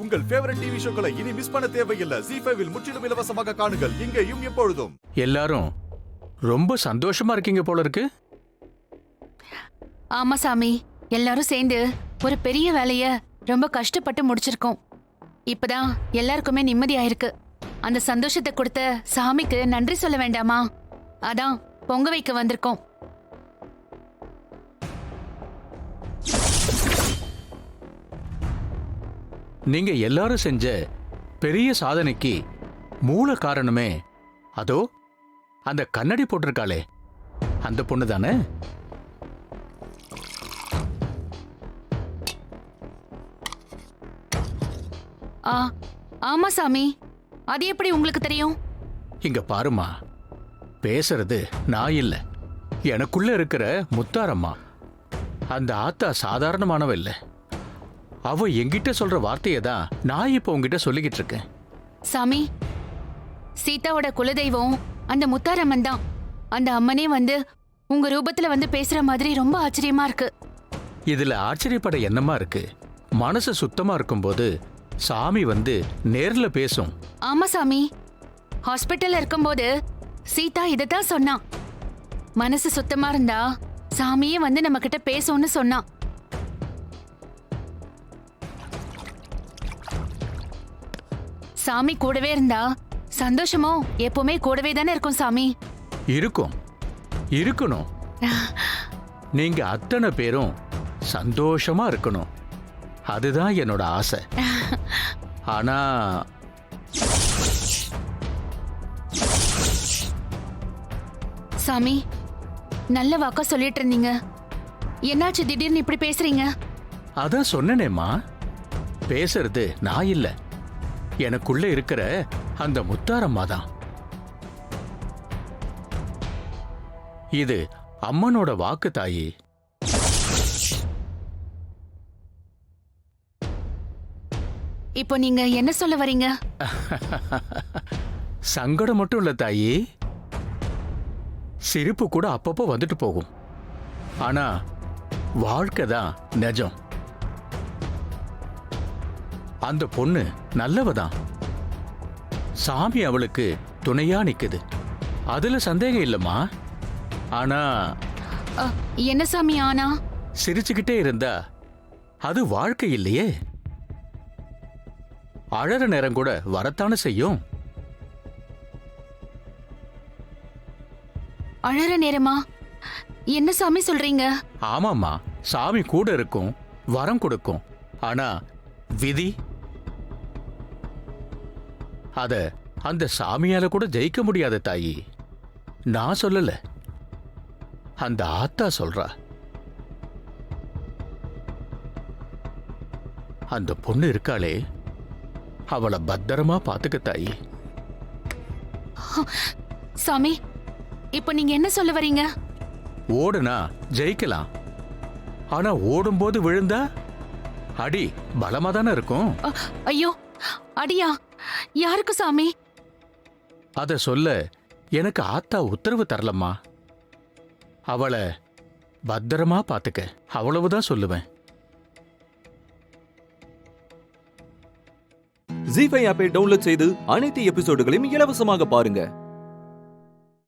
உங்கள் favourite TV ஷோக்களை இனி miss பண்ண தேவையில்லை. ஜீ5 இல் முற்றிலும் இலவசமாக காணுங்கள். இங்கேயும் எப்பொழுதும். எல்லாரும் ரொம்ப சந்தோஷமா இருக்கீங்க போல இருக்கு. ஆமா சாமி, எல்லாரும் சேர்ந்து ஒரு பெரிய வேலைய ரொம்ப கஷ்டப்பட்டு முடிச்சிருக்கோம். இப்பதான் எல்லாருக்குமே நிம்மதியாயிருக்கு. அந்த சந்தோஷத்தை கொடுத்த சாமிக்கு நன்றி சொல்ல வேண்டாமா? அதான் பொங்க வைக்க வந்திருக்கோம். நீங்க எல்லாரும் செஞ்ச பெரிய சாதனைக்கு மூல காரணமே அதோ அந்த கண்ணாடி போட்டிருக்காளே அந்த பொண்ணு தானே? ஆமா சாமி, அது எப்படி உங்களுக்கு தெரியும்? இங்க பாருமா, பேசுறது நான் இல்ல, எனக்குள்ள இருக்கிற முத்தாரம்மா. அந்த ஆத்தா சாதாரணமானவ இல்ல. அவ என்கிட்ட சொல்ற வார்த்தையை தான் நான் இப்ப உங்ககிட்ட சொல்லிக்கிட்டு இருக்கேன். சாமி, சீதாவோட குலதெய்வம் அந்த முத்தாரம்மன் தான். அந்த அம்மனே வந்து உங்க ரூபத்துல வந்து பேசுற மாதிரி ரொம்ப ஆச்சரியமா இருக்கு. இதுல ஆச்சரியப்பட என்னமா இருக்கு? மனசு சுத்தமா இருக்கும்போது சாமி வந்து நேர்ல பேசும். ஆமா சாமி, ஹாஸ்பிட்டல்ல இருக்கும்போது சீதா இதத்தான் சொன்னா. மனசு சுத்தமா இருந்தா சாமியே வந்து நம்ம கிட்ட பேசும்னு சொன்னா. சாமி கூடவே இருந்தா சந்தோஷமும் எப்பவுமே கூடவே தானே இருக்கும் சாமி. இருக்கும், இருக்கணும். நீங்க அத்தனை பேரும் சந்தோஷமா இருக்கணும், அதுதான் என்னோட ஆசை. ஆனா சாமி, நல்ல வாக்கா சொல்லிட்டு இருந்தீங்க, என்னாச்சு திடீர்னு இப்படி பேசுறீங்க? அதான் சொன்னேனேம்மா, பேசுறது நான் இல்ல, எனக்குள்ள இருக்கிற அந்த முத்தாரம்மா தான். இது அம்மனோட வாக்கு தாயி. இப்போ நீங்க என்ன சொல்ல வரீங்க? சங்கடம் மட்டும் இல்ல தாயி, சிரிப்பு கூட அப்பப்போ வந்துட்டு போகும். ஆனா வாழ்க்கை தான் நிஜம். அந்த பொண்ணு நல்லவதான். சாமி அவளுக்கு துணையா நிக்குது, அதுல சந்தேகம் இல்லம்மா. ஆனா என்ன சாமி ஆனா? சிரிச்சுக்கிட்டே இருந்தா அது வாழ்க்கை இல்லையே. அழற நேரம் கூட வரத்தானே செய்யும். அழற நேரமா? என்ன சாமி சொல்றீங்க? ஆமாம்மா, சாமி கூட இருக்கும், வரம் கொடுக்கும். ஆனா விதி, அத அந்த சாமியால கூட ஜெயிக்க முடியாத தாயி. நான் சொல்லல, அந்த ஆத்தா சொல்றா. அந்த பொண்ணு இருக்காளே, அவளை பத்திரமா பாத்துக்க தாயி. சாமி, இப்போ நீங்க என்ன சொல்ல வரீங்க? ஓடுனா ஜெயிக்கலாம், ஆனா ஓடும்போது விழுந்தா அடி பலமா தானே இருக்கும். ஐயோ, அடியா? யாருக்கு சாமி? அத சொல்ல எனக்கு ஆத்தா உத்தரவு தரலம்மா. அவளை பத்திரமா பாத்துக்க, அவ்வளவுதான் சொல்லுவேன். ஜீ5 ஆப்பை டவுன்லோட் செய்து அனைத்து எபிசோடுகளையும் இலவசமாக பாருங்க.